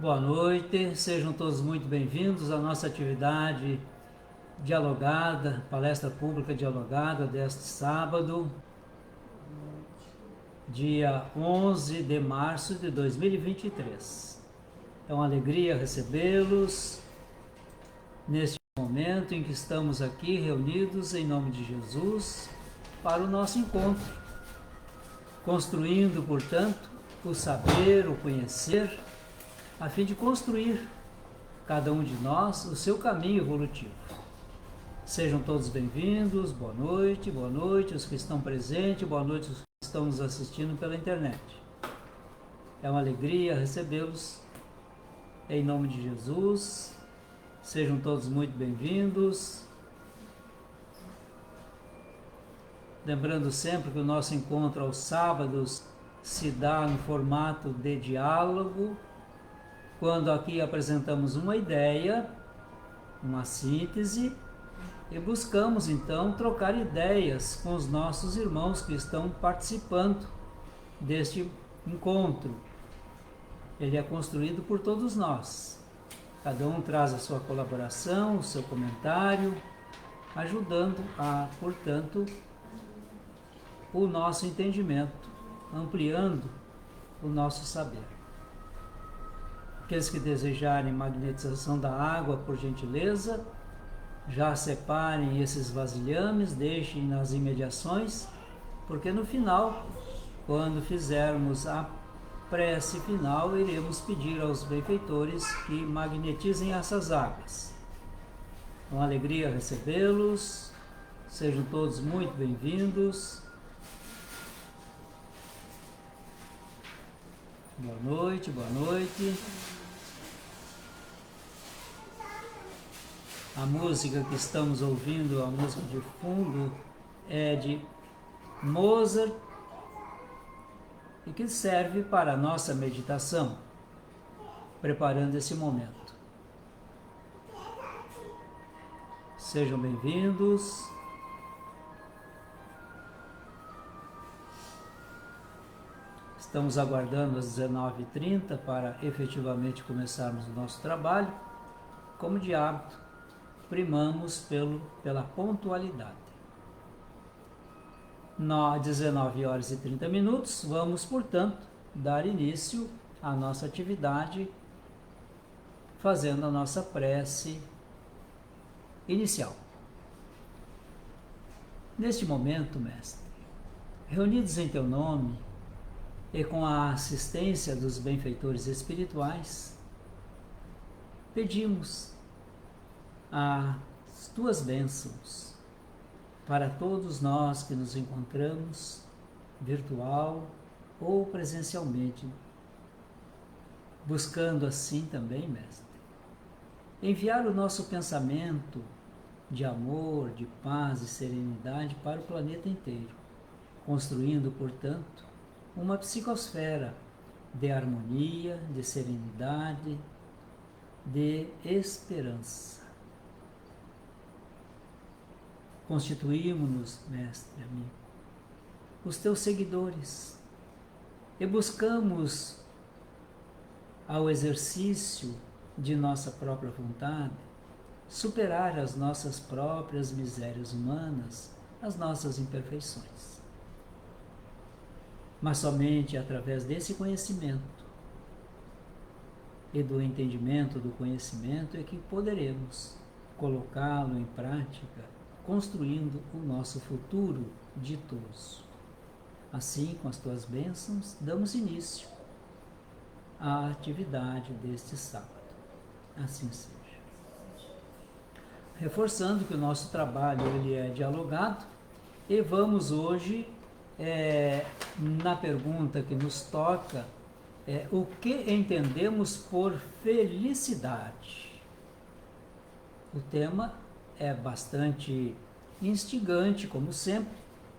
Boa noite, sejam todos muito bem-vindos à nossa atividade dialogada, palestra pública dialogada deste sábado, dia 11 de março de 2023. É uma alegria recebê-los neste momento em que estamos aqui reunidos em nome de Jesus para o nosso encontro, construindo, portanto, o saber, o conhecer, a fim de construir cada um de nós o seu caminho evolutivo. Sejam todos bem-vindos, boa noite os que estão presentes, boa noite os que estão nos assistindo pela internet. É uma alegria recebê-los em nome de Jesus. Sejam todos muito bem-vindos. Lembrando sempre que o nosso encontro aos sábados se dá no formato de diálogo, quando aqui apresentamos uma ideia, uma síntese, e buscamos então trocar ideias com os nossos irmãos que estão participando deste encontro. Ele é construído por todos nós. Cada um traz a sua colaboração, o seu comentário, ajudando a, portanto, o nosso entendimento, ampliando o nosso saber. Aqueles que desejarem magnetização da água, por gentileza, já separem esses vasilhames, deixem nas imediações, porque no final, quando fizermos a prece final, iremos pedir aos benfeitores que magnetizem essas águas. É uma alegria recebê-los, sejam todos muito bem-vindos. Boa noite, boa noite. A música que estamos ouvindo, a música de fundo, é de Mozart e que serve para a nossa meditação, preparando esse momento. Sejam bem-vindos. Estamos aguardando às 19h30 para efetivamente começarmos o nosso trabalho. Como de hábito, primamos pela pontualidade. Às 19h30, vamos, portanto, dar início à nossa atividade, fazendo a nossa prece inicial. Neste momento, Mestre, reunidos em Teu nome e com a assistência dos benfeitores espirituais, pedimos as Tuas bênçãos para todos nós que nos encontramos, virtual ou presencialmente, buscando assim também, Mestre, enviar o nosso pensamento de amor, de paz e serenidade para o planeta inteiro, construindo, portanto, uma psicosfera de harmonia, de serenidade, de esperança. Constituímos-nos, Mestre amigo, os Teus seguidores e buscamos, ao exercício de nossa própria vontade, superar as nossas próprias misérias humanas, as nossas imperfeições. Mas somente através desse conhecimento e do entendimento do conhecimento é que poderemos colocá-lo em prática, construindo o nosso futuro ditoso. Assim, com as Tuas bênçãos, damos início à atividade deste sábado. Assim seja. Reforçando que o nosso trabalho ele é dialogado, e vamos hoje na pergunta que nos toca, o que entendemos por felicidade? O tema é bastante instigante, como sempre,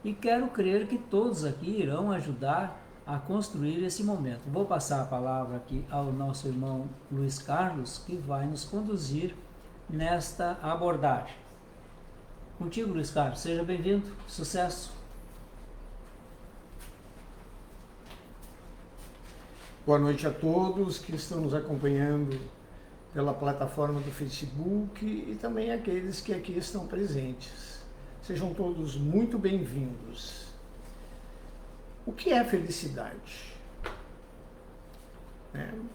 e quero crer que todos aqui irão ajudar a construir esse momento. Vou passar a palavra aqui ao nosso irmão Luiz Carlos, que vai nos conduzir nesta abordagem. Contigo, Luiz Carlos, seja bem-vindo, sucesso! Boa noite a todos que estão nos acompanhando pela plataforma do Facebook e também aqueles que aqui estão presentes. Sejam todos muito bem-vindos. O que é felicidade?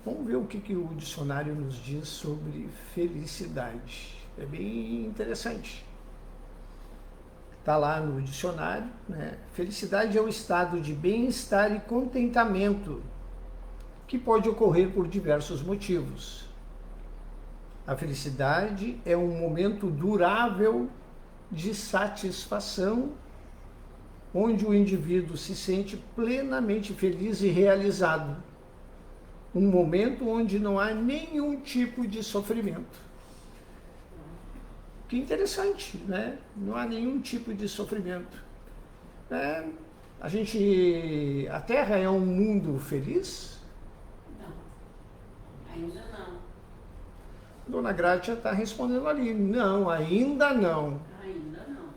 Vamos ver o que o dicionário nos diz sobre felicidade. É bem interessante. Está lá no dicionário, né? Felicidade é o estado de bem-estar e contentamento que pode ocorrer por diversos motivos. A felicidade é um momento durável de satisfação, onde o indivíduo se sente plenamente feliz e realizado. Um momento onde não há nenhum tipo de sofrimento. Que interessante, né? Não há nenhum tipo de sofrimento. A Terra é um mundo feliz? Ainda não. Dona Grácia está respondendo ali, não, ainda não. Ainda não.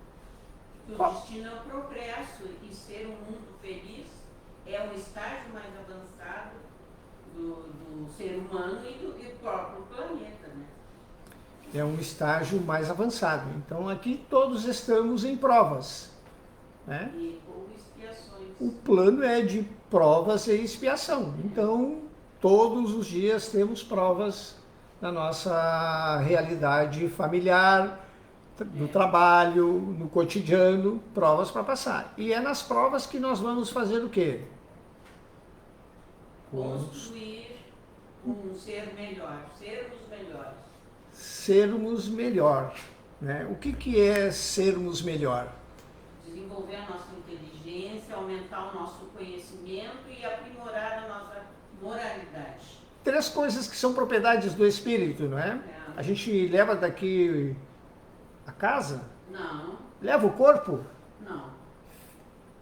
O destino é o progresso e ser um mundo feliz é um estágio mais avançado do ser humano e do próprio planeta, né? É um estágio mais avançado. Então aqui todos estamos em provas, né? Ou expiações. O plano é de provas e expiação. Então todos os dias temos provas na nossa realidade familiar, no trabalho, no cotidiano, provas para passar. E é nas provas que nós vamos fazer o quê? Construir um ser melhor, sermos melhores. Sermos melhor, né? O que é sermos melhor? Desenvolver a nossa inteligência, aumentar o nosso conhecimento e aprimorar a nossa moralidade. 3 coisas que são propriedades do espírito, não é? A gente leva daqui a casa? Não. Leva o corpo? Não.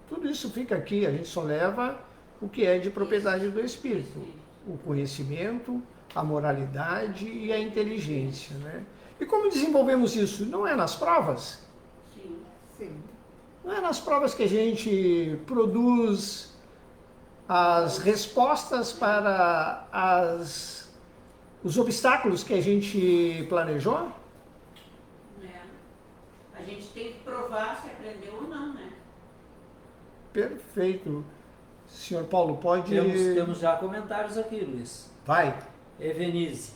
Tudo isso fica aqui, a gente só leva o que é de propriedade do espírito. O conhecimento, a moralidade e a inteligência, né? E como desenvolvemos isso? Não é nas provas? Sim. Sim. Não é nas provas que a gente produz as respostas para os obstáculos que a gente planejou? A gente tem que provar se aprendeu ou não, né? Perfeito. Senhor Paulo, pode... Temos já comentários aqui, Luiz. Vai. Evenise,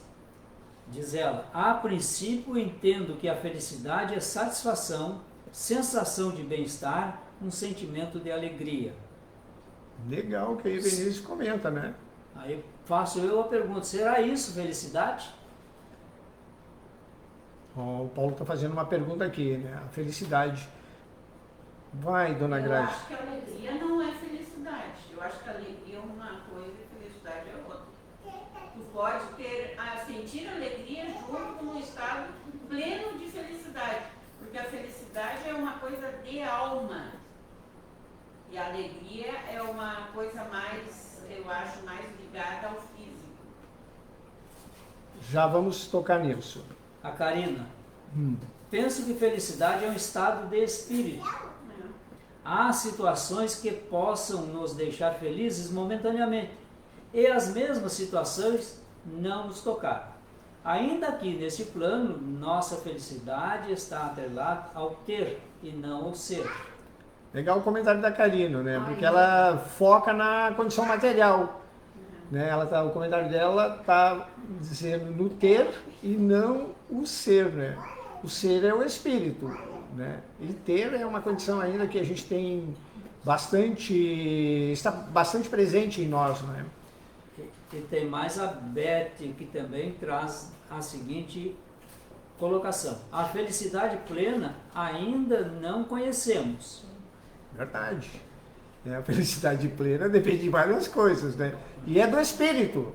diz ela, a princípio entendo que a felicidade é satisfação, sensação de bem-estar, um sentimento de alegria. Legal que a Evenise comenta, né? Aí faço eu a pergunta, será isso felicidade? O Paulo está fazendo uma pergunta aqui, né? A felicidade. Vai, Dona Eu Graça. acho que a alegria não é felicidade. Eu acho que a alegria é uma coisa e a felicidade é outra. Tu pode sentir alegria junto com um estado pleno de felicidade. Porque a felicidade é uma coisa de alma. E a alegria é uma coisa mais, eu acho, mais ligada ao físico. Já vamos tocar nisso. A Karina, penso que felicidade é um estado de espírito. Há situações que possam nos deixar felizes momentaneamente e as mesmas situações não nos tocar. Ainda aqui nesse plano, nossa felicidade está atrelada ao ter e não ao ser. Legal o comentário da Karina, né? Porque ela foca na condição material. Né? O comentário dela está dizendo no ter e não o ser, né? O ser é o espírito, né? E ter é uma condição ainda que a gente tem está bastante presente em nós, né? E tem mais a Beth, que também traz a seguinte colocação. A felicidade plena ainda não conhecemos. Verdade. A felicidade plena depende de várias coisas, né? E é do espírito,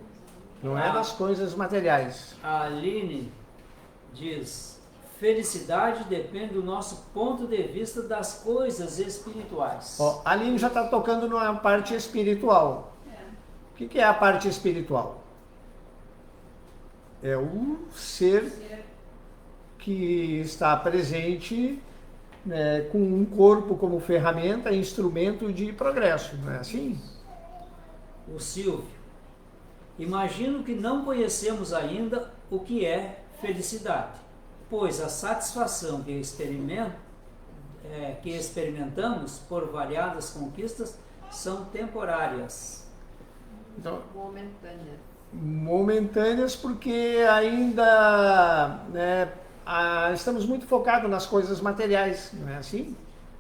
não é das coisas materiais. A Aline diz, felicidade depende do nosso ponto de vista das coisas espirituais. A Aline já está tocando na parte espiritual. O que é a parte espiritual? É o ser que está presente, né, com um corpo como ferramenta e instrumento de progresso, não é assim? O Silvio, Imagino que não conhecemos ainda o que é felicidade, pois a satisfação que experimentamos por variadas conquistas são temporárias. Então, Momentâneas. Porque ainda, né, estamos muito focados nas coisas materiais, não é assim?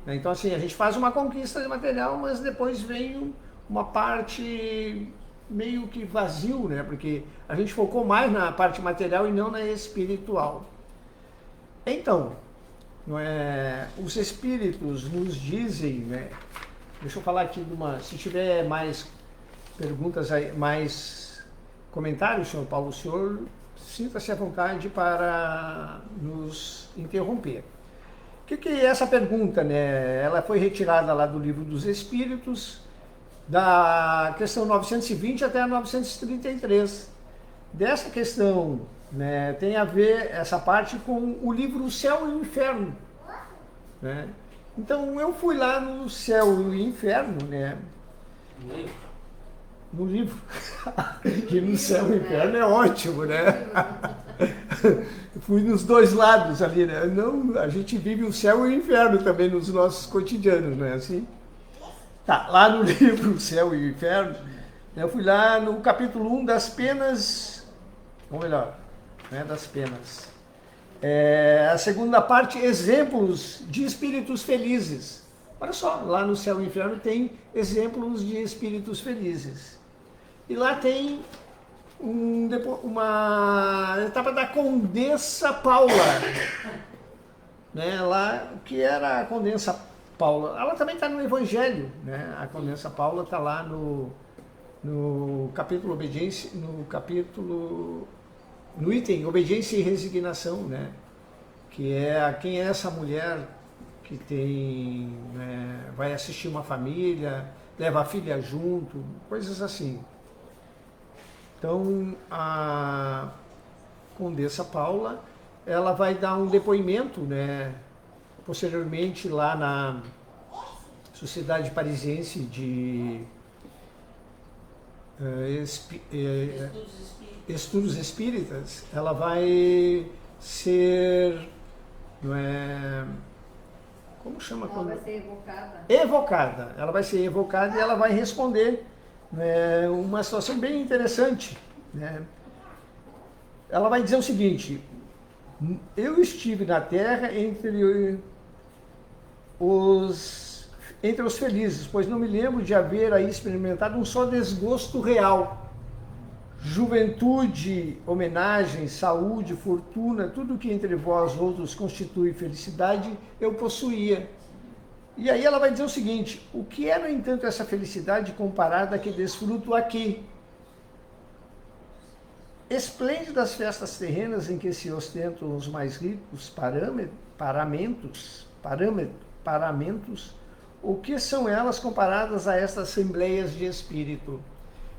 Então, assim, a gente faz uma conquista de material, mas depois vem uma parte meio que vazio, né? Porque a gente focou mais na parte material e não na espiritual. Então, não é, os espíritos nos dizem, né? Deixa eu falar aqui de uma... Se tiver mais perguntas, mais comentários, senhor Paulo, o senhor sinta-se à vontade para nos interromper. O que é essa pergunta, né? Ela foi retirada lá do Livro dos Espíritos, da questão 920 até a 933. Dessa questão, né, tem a ver essa parte com o livro O Céu e o Inferno, né? Então eu fui lá no Céu e o Inferno, né? No livro. E no Céu e o Inferno é ótimo, né? Fui nos dois lados ali, né? Não, a gente vive o céu e o inferno também nos nossos cotidianos, não é assim? Tá, lá no livro O Céu e o Inferno, eu fui lá no capítulo 1 das penas, ou melhor, não é das penas. A segunda parte, exemplos de espíritos felizes. Olha só, lá no Céu e o Inferno tem exemplos de espíritos felizes. E lá tem uma etapa da Condessa Paula, né? Lá, o que era a Condessa Paula? Ela também está no Evangelho, né? A Condessa Paula está lá no capítulo Obediência, no item Obediência e Resignação, né? Que é quem é essa mulher que tem, né, vai assistir uma família, leva a filha junto, coisas assim. Então, a Condessa Paula, ela vai dar um depoimento, né, posteriormente lá na Sociedade Parisiense de Estudos Espíritas. Ela vai ser, não é, como chama? Ela vai ser evocada. Evocada. Ela vai ser evocada e ela vai responder, né, uma situação bem interessante, né? Ela vai dizer o seguinte: eu estive na Terra entre os felizes, pois não me lembro de haver aí experimentado um só desgosto real. Juventude, homenagem, saúde, fortuna, tudo que entre vós outros constitui felicidade, eu possuía. E aí ela vai dizer o seguinte: o que é, no entanto, essa felicidade comparada a que desfruto aqui? Esplêndidas festas terrenas em que se ostentam os mais ricos paramentos, o que são elas comparadas a estas assembleias de espírito?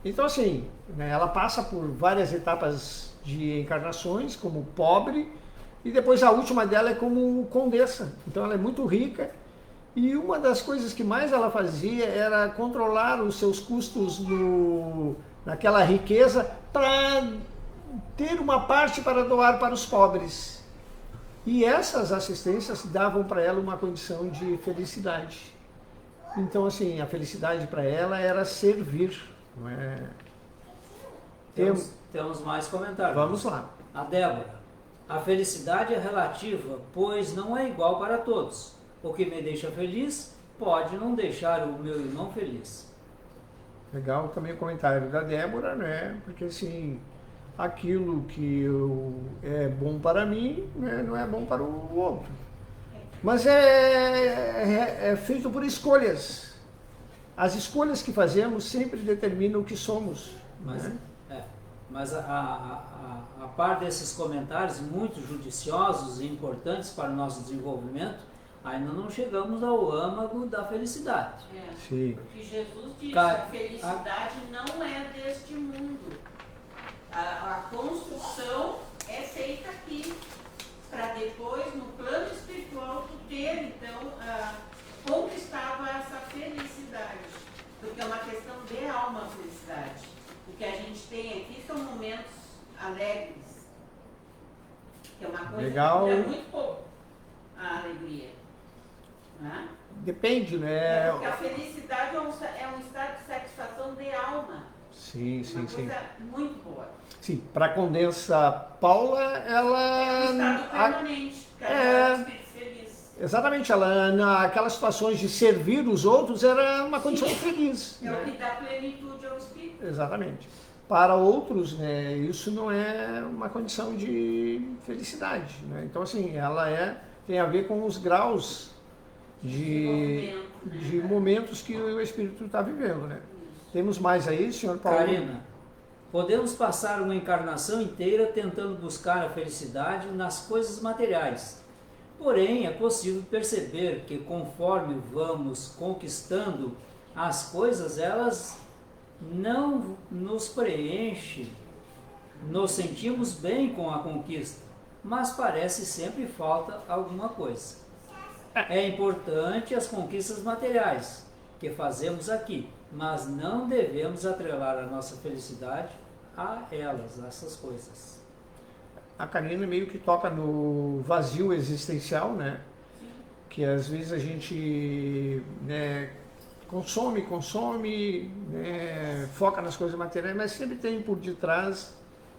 Então, assim, né, ela passa por várias etapas de encarnações como pobre, e depois a última dela é como condessa. Então ela é muito rica. E uma das coisas que mais ela fazia era controlar os seus custos naquela riqueza para ter uma parte para doar para os pobres. E essas assistências davam para ela uma condição de felicidade. Então, assim, a felicidade para ela era servir. Não é? Temos mais comentários. Vamos lá. A Débora: a felicidade é relativa, pois não é igual para todos. O que me deixa feliz pode não deixar o meu irmão feliz. Legal também o comentário da Débora, né? Porque assim, aquilo que é bom para mim, né, não é bom para o outro. Mas é feito por escolhas. As escolhas que fazemos sempre determinam o que somos. Mas, né? Mas a par desses comentários muito judiciosos e importantes para o nosso desenvolvimento, ainda não chegamos ao âmago da felicidade. Sim. Porque Jesus disse, a felicidade não é deste mundo. A construção é feita aqui, para depois, no plano espiritual, tu ter, então, conquistava essa felicidade. Porque é uma questão de alma a felicidade. O que a gente tem aqui são momentos alegres, que é uma coisa Legal. que dura muito pouco, a alegria. Né? Depende, né? Porque a felicidade é um estado de satisfação de alma. Sim, sim, Uma sim. coisa muito boa. Sim, para a Condessa Paula, É um estado permanente, porque ela é um espírito feliz. exatamente, ela naquelas situações de servir os outros era uma condição feliz. É né? o que dá plenitude ao espírito. Exatamente. Para outros, né, isso não é uma condição de felicidade. Né? Então, assim, ela tem a ver com os graus de momentos que o espírito está vivendo. Né? Temos mais aí, senhor Paulo? Karina, podemos passar uma encarnação inteira tentando buscar a felicidade nas coisas materiais. Porém, é possível perceber que conforme vamos conquistando as coisas, elas não nos preenchem. Nos sentimos bem com a conquista, mas parece sempre falta alguma coisa. É importante as conquistas materiais que fazemos aqui, mas não devemos atrelar a nossa felicidade a elas, a essas coisas. A Karina meio que toca no vazio existencial, né? Que às vezes a gente consome, né? Foca nas coisas materiais, mas sempre tem por detrás,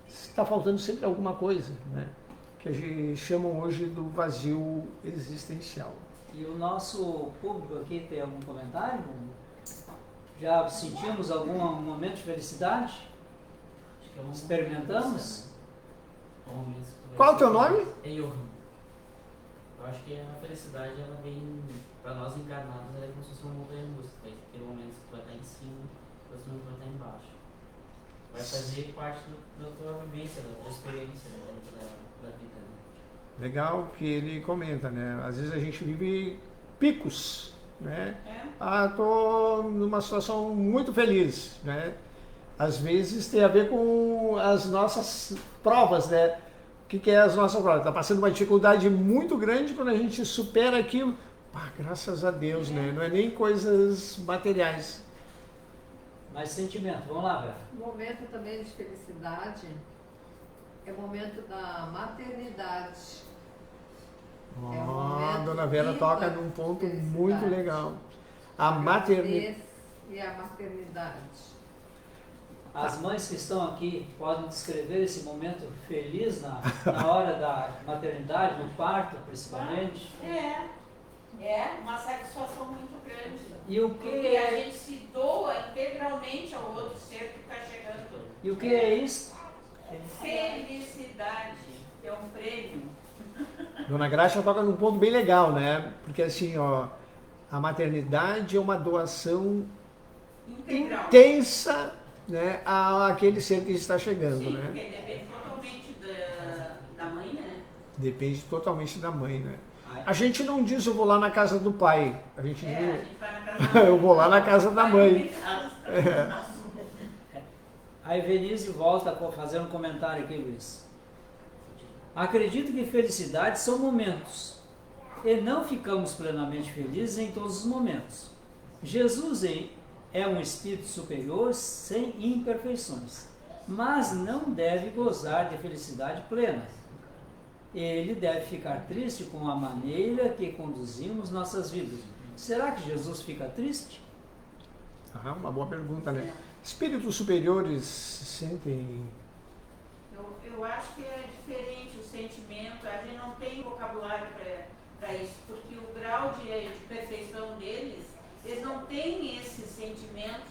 está faltando sempre alguma coisa, né? Que a gente chama hoje do vazio existencial. E o nosso público aqui tem algum comentário? Já sentimos algum momento de felicidade? Acho que é um Experimentamos? Qual é o teu nome? É Johan. Eu acho que a felicidade, ela vem, para nós encarnados, ela é como se fosse uma montanha russa. Vai ter momentos que tu vai estar em cima, outros momentos que vai estar embaixo. Vai fazer parte da tua vivência, da tua experiência, da vida. Né? Legal que ele comenta, né? Às vezes a gente vive picos, né? Tô numa situação muito feliz, né? Às vezes tem a ver com as nossas provas, né? O que é as nossas provas? Está passando uma dificuldade muito grande, quando a gente supera aquilo, graças a Deus, né? Não é nem coisas materiais. Mais sentimento, vamos lá, Vera. O momento também de felicidade é o momento da maternidade. A dona Vera toca num ponto muito legal. A maternidade. E a maternidade. As mães que estão aqui podem descrever esse momento feliz na hora da maternidade, no parto principalmente? É uma satisfação muito grande. E o Porque que a gente se doa integralmente ao outro ser que está chegando. E o que é isso? Felicidade, que é um prêmio. Dona Graça toca num ponto bem legal, né? Porque assim, a maternidade é uma doação Integral. intensa, né, àquele ser que está chegando, Sim, né? porque depende totalmente da mãe, né? Depende totalmente da mãe, né? A gente não diz eu vou lá na casa do pai, a gente A diz gente vai na casa da mãe. eu vou lá na casa da mãe. A Evelise volta a fazer um comentário aqui, Luiz. Acredito que felicidade são momentos, e não ficamos plenamente felizes em todos os momentos. Jesus é um espírito superior sem imperfeições, mas não deve gozar de felicidade plena. Ele deve ficar triste com a maneira que conduzimos nossas vidas. Será que Jesus fica triste? Uma boa pergunta, né? Espíritos superiores se sentem... Eu acho que é diferente o sentimento, a gente não tem vocabulário para isso, porque o grau de perfeição deles, eles não têm esses sentimentos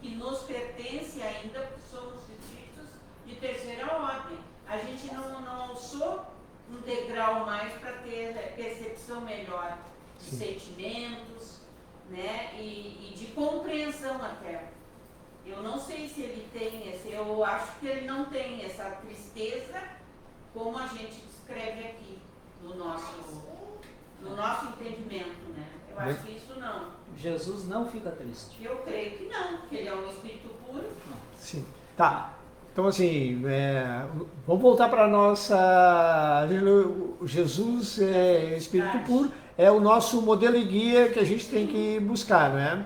que nos pertencem ainda, porque somos espíritos de terceira ordem. A gente não alçou um degrau mais para ter percepção melhor de sentimentos, né? E de compreensão até. Eu não sei se ele tem eu acho que ele não tem essa tristeza como a gente descreve aqui no nosso entendimento, né? Eu acho que isso não. Jesus não fica triste. Eu creio que não, porque ele é um espírito puro. Sim. Tá. Então, assim, vamos voltar para a nossa... Jesus é espírito puro, é o nosso modelo e guia que a gente tem que buscar, né?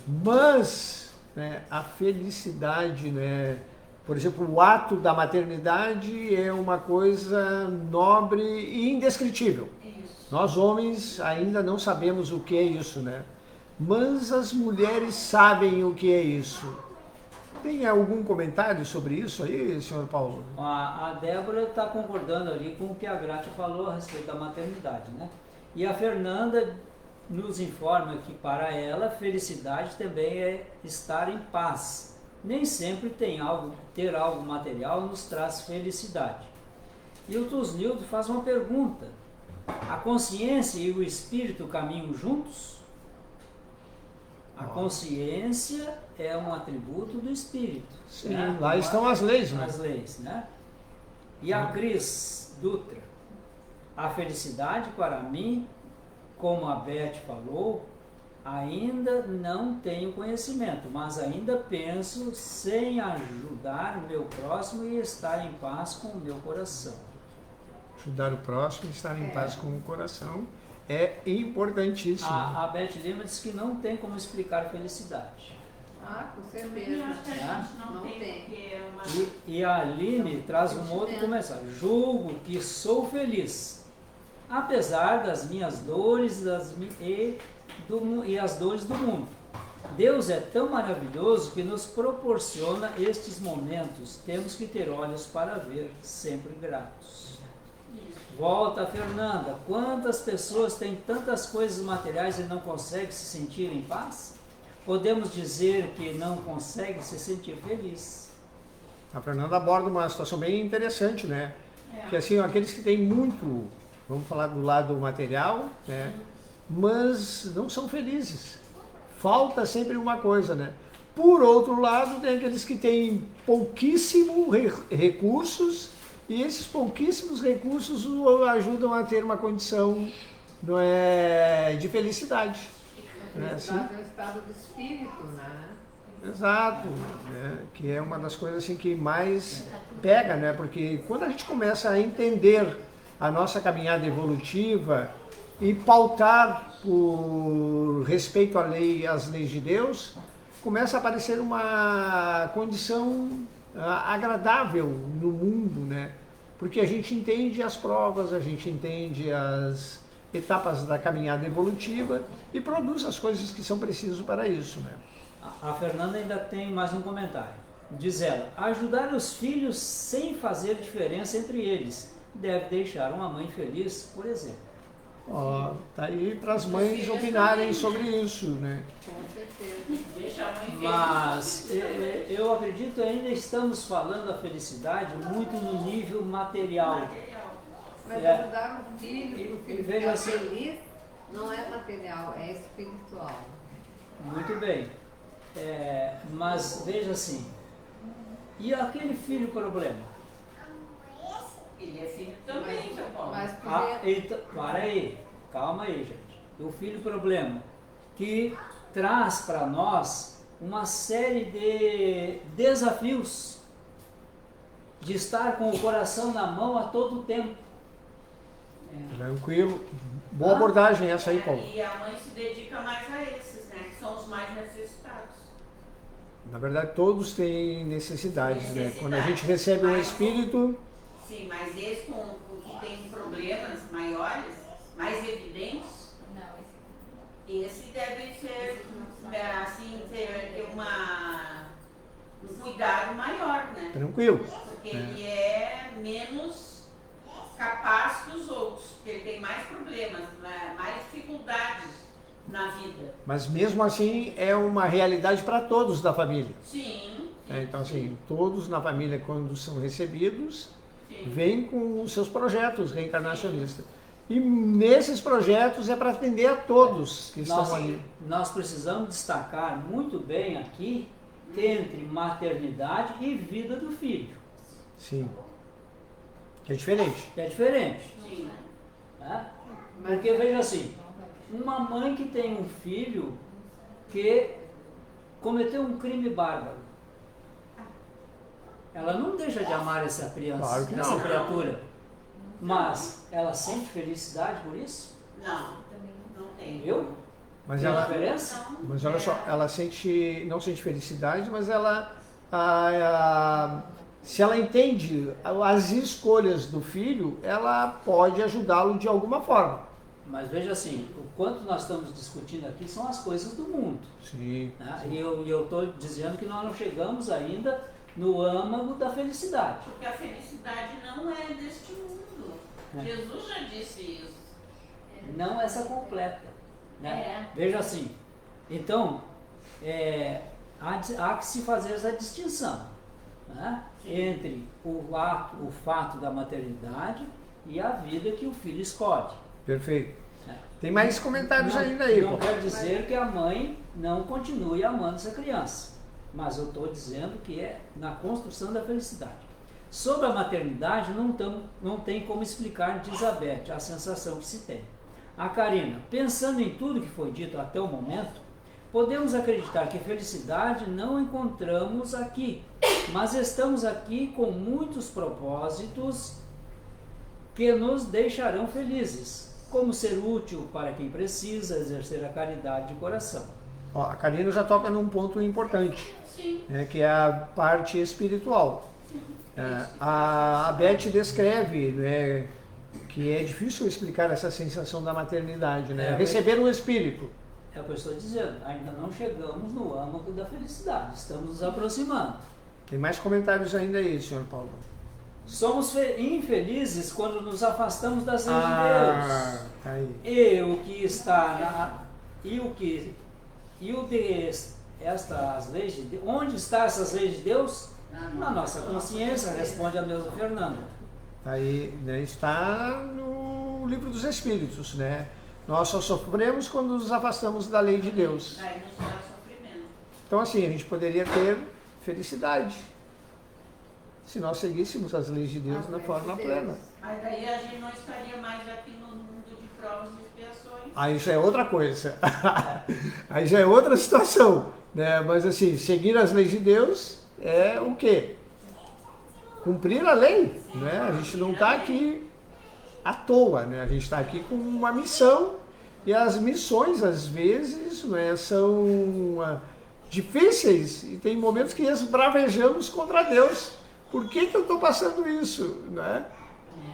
Mas... a felicidade, né, Por exemplo, o ato da maternidade é uma coisa nobre e indescritível. Isso. Nós homens ainda não sabemos o que é isso, né? Mas as mulheres sabem o que é isso. Tem algum comentário sobre isso aí, senhor Paulo? A Débora está concordando ali com o que a Grátia falou a respeito da maternidade, né? E a Fernanda nos informa que para ela felicidade também é estar em paz. Nem sempre ter algo material nos traz felicidade. E o Tusnildo faz uma pergunta: a consciência e o espírito caminham juntos? A consciência é um atributo do espírito. Sim, né? lá estão as leis, né? As leis, né? E a Cris Dutra: a felicidade para mim, como a Beth falou, ainda não tenho conhecimento, mas ainda penso sem ajudar o meu próximo e estar em paz com o meu coração. Ajudar o próximo e estar em paz com o coração é importantíssimo. A Beth Lima diz que não tem como explicar felicidade. Ah, com Eu certeza. acho que a gente não, Não tem, tem. porque é uma... E a Aline traz um outro comentário: julgo que sou feliz, apesar das minhas dores e as dores do mundo. Deus é tão maravilhoso que nos proporciona estes momentos. Temos que ter olhos para ver, sempre gratos. Volta, Fernanda: quantas pessoas têm tantas coisas materiais e não conseguem se sentir em paz? Podemos dizer que não conseguem se sentir feliz. A Fernanda aborda uma situação bem interessante, né? Que assim, aqueles que têm muito, vamos falar do lado material, né? Mas não são felizes. Falta sempre uma coisa, né? Por outro lado, tem aqueles que têm pouquíssimos recursos e esses pouquíssimos recursos o ajudam a ter uma condição, não é, de felicidade. A Assim? felicidade é o estado do espírito, né? Exato, né? Que é uma das coisas assim que mais pega, né? Porque quando a gente começa a entender a nossa caminhada evolutiva e pautar por respeito à lei, às leis de Deus, começa a aparecer uma condição agradável no mundo, né? Porque a gente entende as provas, a gente entende as etapas da caminhada evolutiva e produz as coisas que são precisas para isso, né? A Fernanda ainda tem mais um comentário. Diz ela: ajudar os filhos sem fazer diferença entre eles deve deixar uma mãe feliz, por exemplo. Ó, tá aí para as mães opinarem sobre isso, né? Com certeza. Deixa a mãe feliz. Mas eu acredito que ainda estamos falando da felicidade muito no nível material. Mas É. ajudar o filho, o filho Veja ficar assim. feliz, não é material, é espiritual. Muito bem. Mas veja assim, e aquele filho problema? Ele é filho também, seu Paulo. Mas poder... Então, para aí, calma aí, gente. O filho problema que traz para nós uma série de desafios de estar com o coração na mão a todo tempo. Tranquilo. Boa abordagem essa aí, Paulo. E a mãe se dedica mais a esses, né? Que são os mais necessitados. Na verdade, todos têm necessidades, né? Quando a gente recebe um espírito, Sim, mas esse com que tem problemas maiores, mais evidentes, esse deve ser, assim, ter um cuidado maior, né? tranquilo. Porque ele é menos capaz que os outros, porque ele tem mais problemas, né? Mais dificuldades na vida. Mas mesmo assim é uma realidade para todos da família. Sim. Então, assim, todos na família, quando são recebidos, Sim. vêm com os seus projetos reencarnacionistas. E nesses projetos é para atender a todos que estão ali. Nós precisamos destacar muito bem aqui entre maternidade e vida do filho. Sim. Que é diferente. Que é diferente. Sim. Né? Porque veja assim, uma mãe que tem um filho que cometeu um crime bárbaro, ela não deixa de amar essa criança, Claro que essa não. criatura, mas ela sente felicidade por isso? Não, não tem. Viu? Mas Tem ela, diferença? mas olha só, ela não sente felicidade, mas ela se ela entende as escolhas do filho, ela pode ajudá-lo de alguma forma. Mas veja assim, o quanto nós estamos discutindo aqui são as coisas do mundo. Sim. Né? E eu estou dizendo que nós não chegamos ainda no âmago da felicidade. Porque a felicidade não é deste mundo. É. Jesus já disse isso. Não essa completa. Né? É. Veja assim, então, há que se fazer essa distinção, né? Entre o fato da maternidade e a vida que o filho escolhe. Perfeito. É. Tem mais comentários Não- ainda aí. Não Paulo. quer dizer que a mãe não continue amando essa criança, mas eu estou dizendo que é na construção da felicidade. Sobre a maternidade, não tem como explicar, diz a Beth, a sensação que se tem. A Karina, pensando em tudo que foi dito até o momento, podemos acreditar que felicidade não encontramos aqui, mas estamos aqui com muitos propósitos que nos deixarão felizes, como ser útil para quem precisa, exercer a caridade de coração. Ó, a Karina já toca num ponto importante, Sim. né, que é a parte espiritual. A Beth descreve, né, que é difícil explicar essa sensação da maternidade, né? É, Receber um espírito. É o que eu estou dizendo, ainda não chegamos no âmago da felicidade, estamos nos aproximando. Tem mais comentários ainda aí, senhor Paulo. Somos infelizes quando nos afastamos das leis de Tá aí. Deus. E o que está estas leis de Deus, onde estão essas leis de Deus? Na nossa consciência, responde a mesma Fernanda. Tá aí, né, está no livro dos Espíritos, né? Nós só sofremos quando nos afastamos da lei de Deus. Aí nos dá sofrimento. Então, assim, a gente poderia ter felicidade se nós seguíssemos as leis de Deus na forma plena. Mas daí a gente não estaria mais aqui no mundo de provas e expiações. Aí já é outra coisa. Aí já é outra situação, né? Mas assim, seguir as leis de Deus é o quê? Cumprir a lei, né? A gente não está aqui à toa, né? A gente está aqui com uma missão e as missões às vezes, né, são difíceis e tem momentos que esbravejamos contra Deus. Por que eu estou passando isso, né?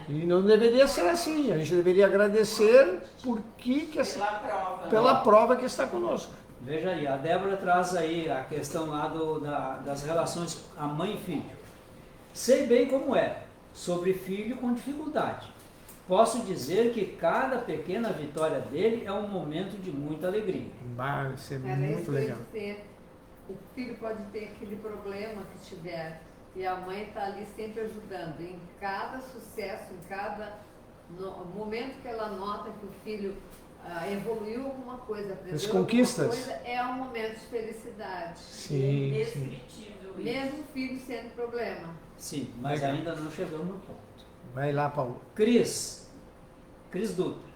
E não deveria ser assim. A gente deveria agradecer pela prova que está conosco. Veja aí, a Débora traz aí a questão lá das relações a mãe e filho. Sei bem como é, sobre filho com dificuldade. Posso dizer que cada pequena vitória dele é um momento de muita alegria. Vai ser Era isso muito que eu ia legal. dizer. O filho pode ter aquele problema que tiver e a mãe está ali sempre ajudando. Em cada sucesso, em cada momento que ela nota que o filho evoluiu alguma coisa, aprendeu As alguma conquistas. coisa, é um momento de felicidade. Sim, sim. Indescritível isso. Mesmo o filho sendo problema. Sim, mas Legal. ainda não chegamos no ponto. Vai lá, Paulo. Cris Dutra.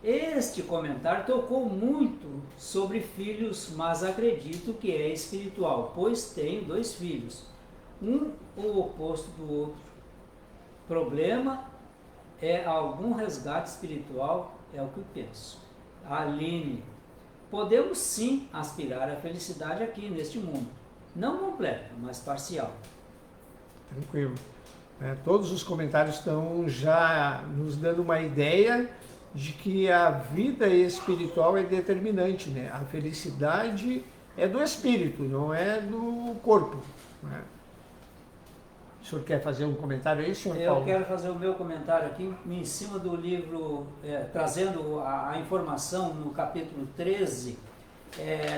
Este comentário tocou muito sobre filhos, mas acredito que é espiritual, pois tenho 2 filhos, um o oposto do outro. Problema é algum resgate espiritual, é o que eu penso. Aline, podemos sim aspirar à felicidade aqui neste mundo, não completa, mas parcial. Tranquilo. Todos os comentários estão já nos dando uma ideia de que a vida espiritual é determinante, né? A felicidade é do espírito, não é do corpo, né? O senhor quer fazer um comentário aí, senhor Eu Paulo? quero fazer o meu comentário aqui em cima do livro, trazendo a informação no capítulo 13,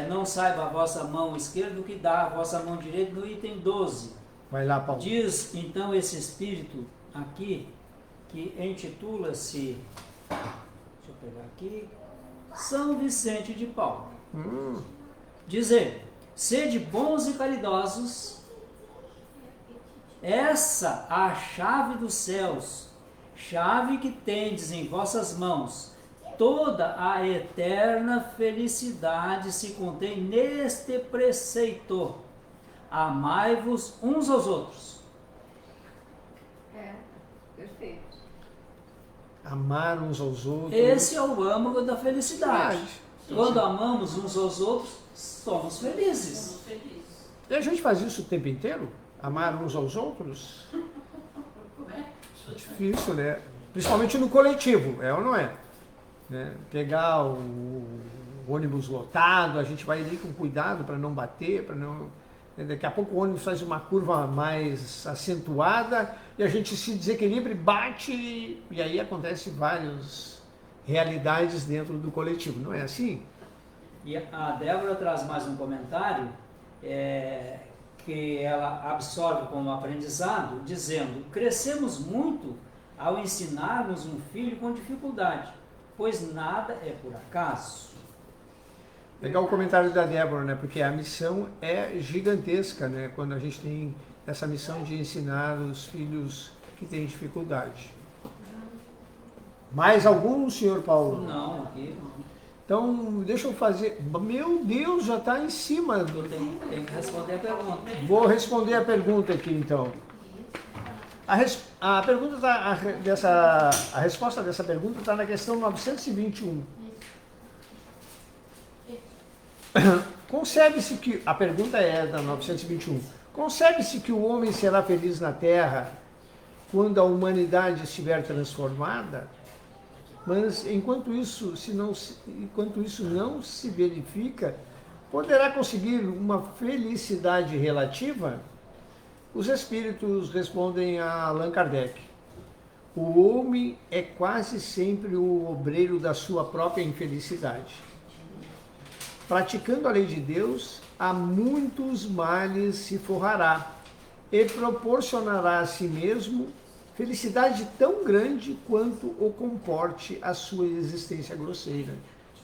não saiba a vossa mão esquerda o que dá a vossa mão direita, no item 12. Vai lá, Paulo. Diz então esse espírito aqui, que intitula-se, deixa eu pegar aqui, São Vicente de Paulo. Diz ele, sede bons e caridosos, essa a chave dos céus, chave que tendes em vossas mãos, toda a eterna felicidade se contém neste preceito. Amai-vos uns aos outros. Perfeito. Amar uns aos outros. Esse é o âmago da felicidade. Verdade. Quando amamos uns aos outros, somos felizes. Somos felizes. E a gente faz isso o tempo inteiro? Amar uns aos outros? Como é? Difícil, né? Principalmente no coletivo, é ou não é? Né? Pegar o ônibus lotado, a gente vai ali com cuidado para não bater, para não... Daqui a pouco o ônibus faz uma curva mais acentuada e a gente se desequilibra e bate, e aí acontecem várias realidades dentro do coletivo, não é assim? E a Débora traz mais um comentário que ela absorve como aprendizado, dizendo: crescemos muito ao ensinarmos um filho com dificuldade, pois nada é por acaso. Legal o comentário da Débora, né? Porque a missão é gigantesca, né? Quando a gente tem essa missão de ensinar os filhos que têm dificuldade. Mais algum, senhor Paulo? Não, aqui não. Então, deixa eu fazer... Meu Deus, já está em cima. Tem que responder a pergunta. Vou responder a pergunta aqui, então. A resposta dessa pergunta está na questão 921. Concebe-se que... A pergunta é da 921. Concebe-se que o homem será feliz na Terra quando a humanidade estiver transformada? Mas enquanto isso não se verifica, poderá conseguir uma felicidade relativa? Os espíritos respondem a Allan Kardec: o homem é quase sempre o obreiro da sua própria infelicidade. Praticando a lei de Deus, a muitos males se forrará e proporcionará a si mesmo felicidade tão grande quanto o comporte a sua existência grosseira.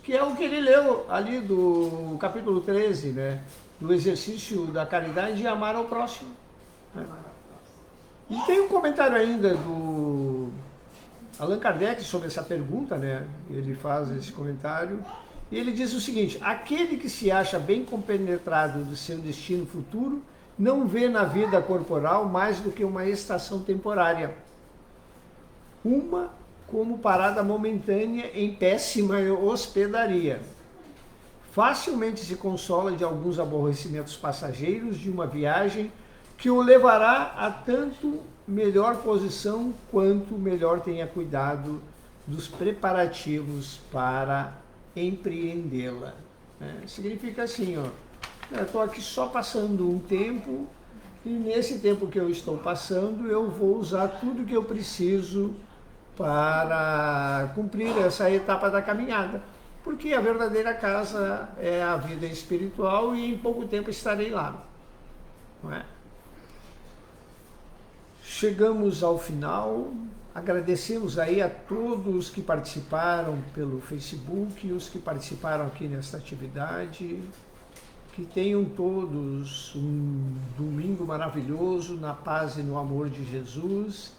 Que é o que ele leu ali do capítulo 13, né? Do exercício da caridade e amar ao próximo. Né? E tem um comentário ainda do Allan Kardec sobre essa pergunta, né? Ele faz esse comentário e ele diz o seguinte: aquele que se acha bem compenetrado do seu destino futuro não vê na vida corporal mais do que uma estação temporária, uma como parada momentânea em péssima hospedaria. Facilmente se consola de alguns aborrecimentos passageiros de uma viagem que o levará a tanto melhor posição quanto melhor tenha cuidado dos preparativos para empreendê-la. Significa assim, ó, eu estou aqui só passando um tempo e nesse tempo que eu estou passando eu vou usar tudo que eu preciso para cumprir essa etapa da caminhada, porque a verdadeira casa é a vida espiritual e em pouco tempo estarei lá, não é? Chegamos ao final, agradecemos aí a todos que participaram pelo Facebook, os que participaram aqui nesta atividade, que tenham todos um domingo maravilhoso na paz e no amor de Jesus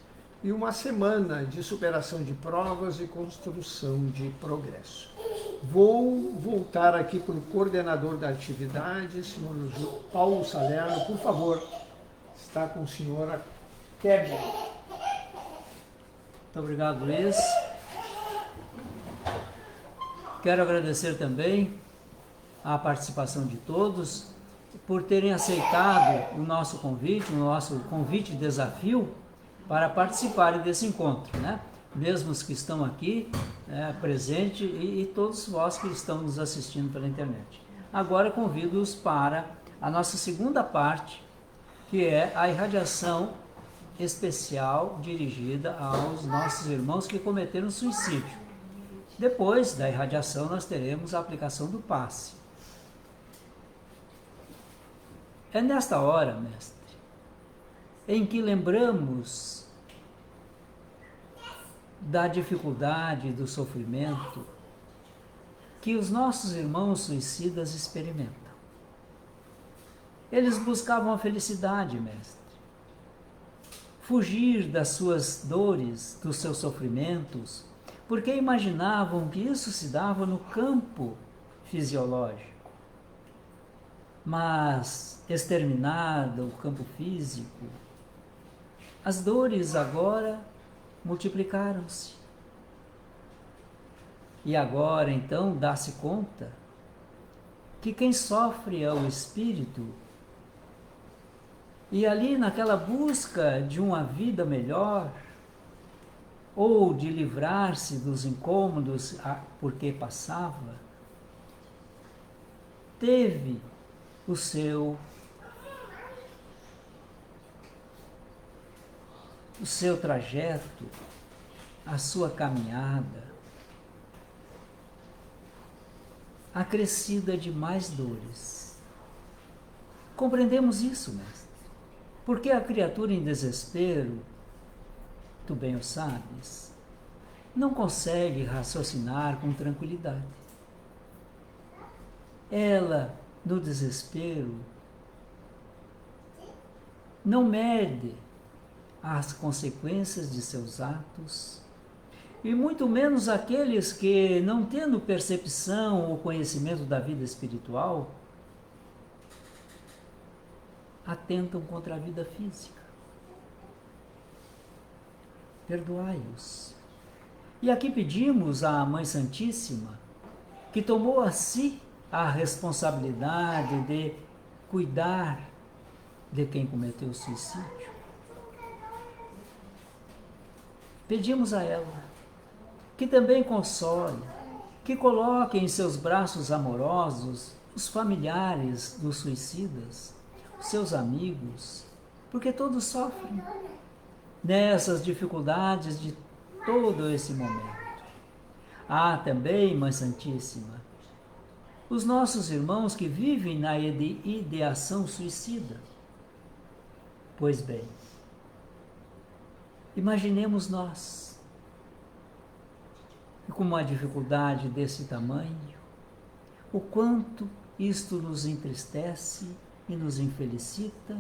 e uma semana de superação de provas e construção de progresso. Vou voltar aqui para o coordenador da atividade, senhor Paulo Salerno, por favor, está com a senhora Kevin. Muito obrigado, Luiz. Quero agradecer também a participação de todos por terem aceitado o nosso convite de desafio para participarem desse encontro, né? Mesmo os que estão aqui presentes e todos vós que estão nos assistindo pela internet. Agora convido-os para a nossa segunda parte, que é a irradiação especial dirigida aos nossos irmãos que cometeram suicídio. Depois da irradiação nós teremos a aplicação do passe. É nesta hora, mestre, em que lembramos da dificuldade e do sofrimento que os nossos irmãos suicidas experimentam. Eles buscavam a felicidade, mestre. Fugir das suas dores, dos seus sofrimentos, porque imaginavam que isso se dava no campo fisiológico. Mas, exterminado o campo físico, as dores agora multiplicaram-se. E agora, então, dá-se conta que quem sofre é o espírito E ali naquela busca de uma vida melhor, ou de livrar-se dos incômodos porque passava, teve o seu trajeto, a sua caminhada, acrescida de mais dores. Compreendemos isso, mestre? Porque a criatura em desespero, tu bem o sabes, não consegue raciocinar com tranquilidade. Ela, no desespero, não mede as consequências de seus atos, e muito menos aqueles que, não tendo percepção ou conhecimento da vida espiritual, atentam contra a vida física. Perdoai-os. E aqui pedimos à Mãe Santíssima, que tomou a si a responsabilidade de cuidar de quem cometeu suicídio. Pedimos a ela que também console, que coloque em seus braços amorosos os familiares dos suicidas, os seus amigos, porque todos sofrem nessas dificuldades de todo esse momento. Há também, Mãe Santíssima, os nossos irmãos que vivem na ideação suicida. Pois bem, imaginemos nós, com uma dificuldade desse tamanho, o quanto isto nos entristece e nos infelicita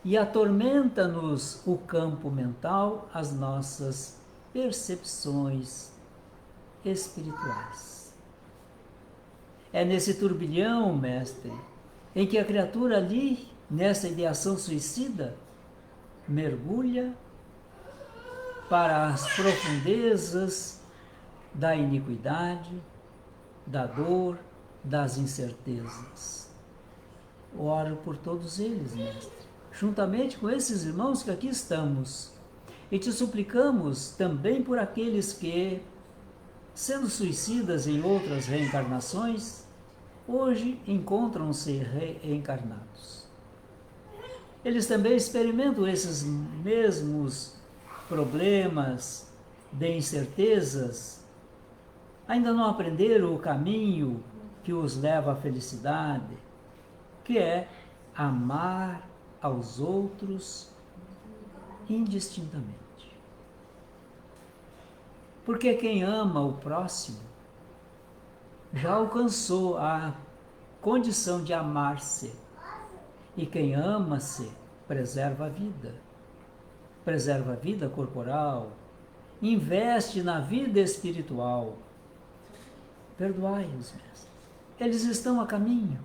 e atormenta-nos o campo mental, as nossas percepções espirituais. É nesse turbilhão, mestre, em que a criatura ali, nessa ideação suicida, mergulha para as profundezas da iniquidade, da dor, das incertezas. Oro por todos eles, mestre, juntamente com esses irmãos que aqui estamos, e te suplicamos também por aqueles que, sendo suicidas em outras reencarnações, hoje encontram-se reencarnados. Eles também experimentam esses mesmos problemas de incertezas, ainda não aprenderam o caminho que os leva à felicidade, que é amar aos outros indistintamente. Porque quem ama o próximo já alcançou a condição de amar-se, e quem ama-se preserva a vida corporal, investe na vida espiritual. Perdoai-os, mestre. Eles estão a caminho.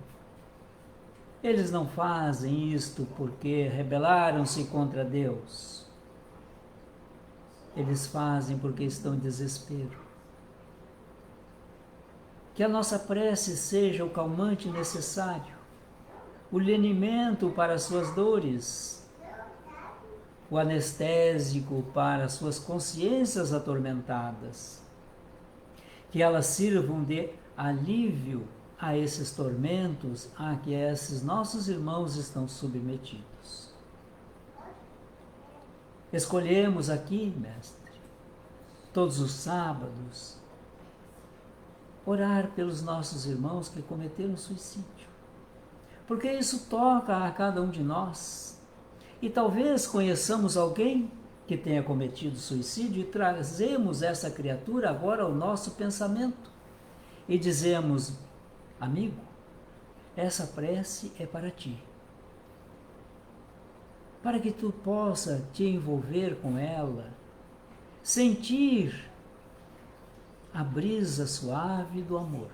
Eles não fazem isto porque rebelaram-se contra Deus. Eles fazem porque estão em desespero. Que a nossa prece seja o calmante necessário, o lenimento para as suas dores, o anestésico para as suas consciências atormentadas, que elas sirvam de alívio a esses tormentos a que esses nossos irmãos estão submetidos. Escolhemos aqui, mestre, todos os sábados, orar pelos nossos irmãos que cometeram suicídio, porque isso toca a cada um de nós, e talvez conheçamos alguém que tenha cometido suicídio e trazemos essa criatura agora ao nosso pensamento e dizemos: amigo, essa prece é para ti, para que tu possa te envolver com ela, sentir a brisa suave do amor.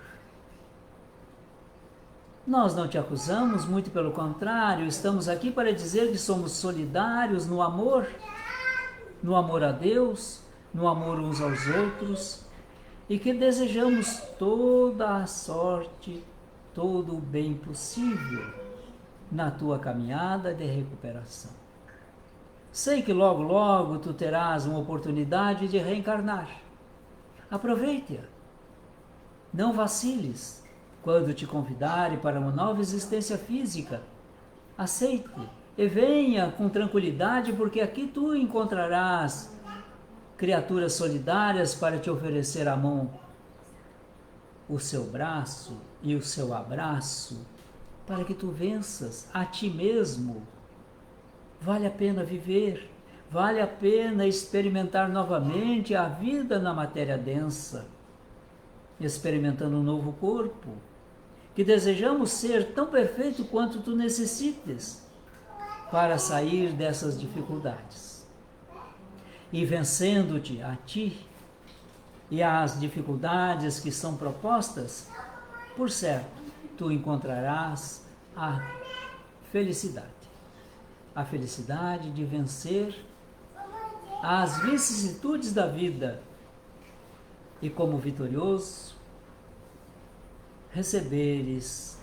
Nós não te acusamos, muito pelo contrário, estamos aqui para dizer que somos solidários no amor a Deus, no amor uns aos outros, e que desejamos toda a sorte, todo o bem possível na tua caminhada de recuperação. Sei que logo, logo tu terás uma oportunidade de reencarnar. Aproveite-a. Não vaciles quando te convidarem para uma nova existência física. Aceite e venha com tranquilidade, porque aqui tu encontrarás criaturas solidárias para te oferecer a mão, o seu braço e o seu abraço, para que tu venças a ti mesmo. Vale a pena viver, vale a pena experimentar novamente a vida na matéria densa, experimentando um novo corpo, que desejamos ser tão perfeito quanto tu necessites para sair dessas dificuldades. E vencendo-te a ti e as dificuldades que são propostas, por certo, tu encontrarás a felicidade. A felicidade de vencer as vicissitudes da vida e, como vitorioso, receberes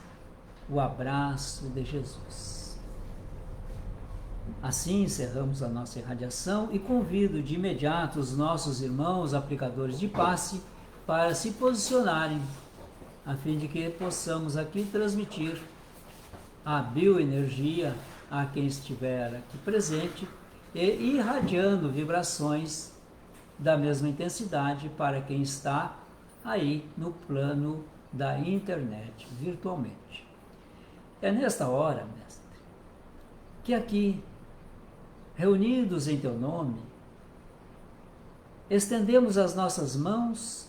o abraço de Jesus. Assim encerramos a nossa irradiação e convido de imediato os nossos irmãos aplicadores de passe para se posicionarem, a fim de que possamos aqui transmitir a bioenergia a quem estiver aqui presente e irradiando vibrações da mesma intensidade para quem está aí no plano da internet, virtualmente. É nesta hora, mestre, que aqui, reunidos em teu nome, estendemos as nossas mãos,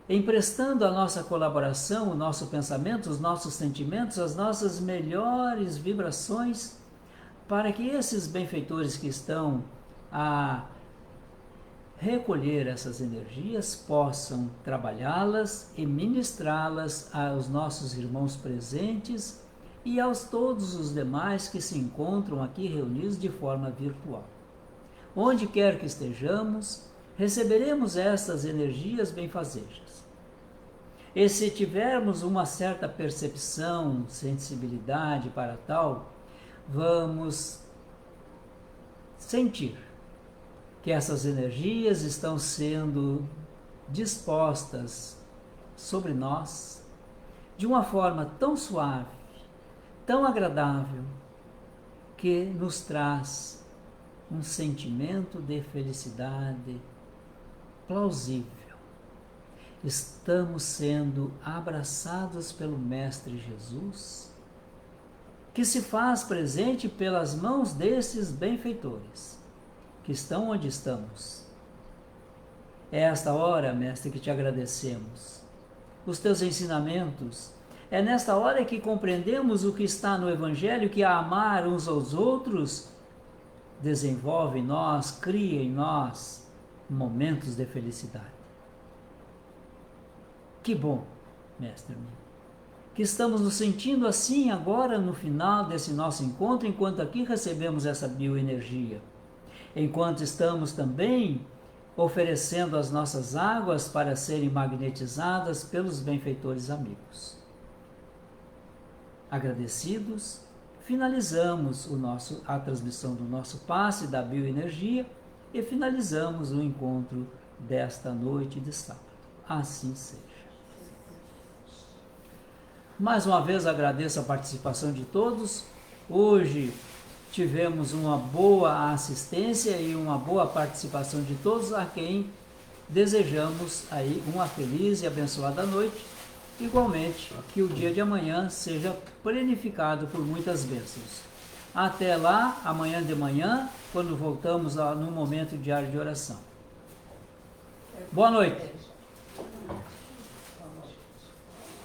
emprestando a nossa colaboração, o nosso pensamento, os nossos sentimentos, as nossas melhores vibrações, para que esses benfeitores que estão a recolher essas energias possam trabalhá-las e ministrá-las aos nossos irmãos presentes e aos todos os demais que se encontram aqui reunidos de forma virtual. Onde quer que estejamos, receberemos estas energias benfazejas. E se tivermos uma certa percepção, sensibilidade para tal, vamos sentir que essas energias estão sendo dispostas sobre nós de uma forma tão suave, tão agradável, que nos traz um sentimento de felicidade plausível. Estamos sendo abraçados pelo Mestre Jesus, que se faz presente pelas mãos desses benfeitores, que estão onde estamos. É esta hora, Mestre, que te agradecemos. Os teus ensinamentos, é nesta hora que compreendemos o que está no Evangelho, que a amar uns aos outros desenvolve em nós, cria em nós momentos de felicidade. Que bom, Mestre, que estamos nos sentindo assim agora no final desse nosso encontro, enquanto aqui recebemos essa bioenergia, enquanto estamos também oferecendo as nossas águas para serem magnetizadas pelos benfeitores amigos. Agradecidos, finalizamos a transmissão do nosso passe da bioenergia e finalizamos o encontro desta noite de sábado. Assim seja. Mais uma vez agradeço a participação de todos. Hoje tivemos uma boa assistência e uma boa participação de todos, a quem desejamos aí uma feliz e abençoada noite. Igualmente, que o dia de amanhã seja plenificado por muitas bênçãos. Até lá, amanhã de manhã, quando voltamos no momento diário de oração. Boa noite.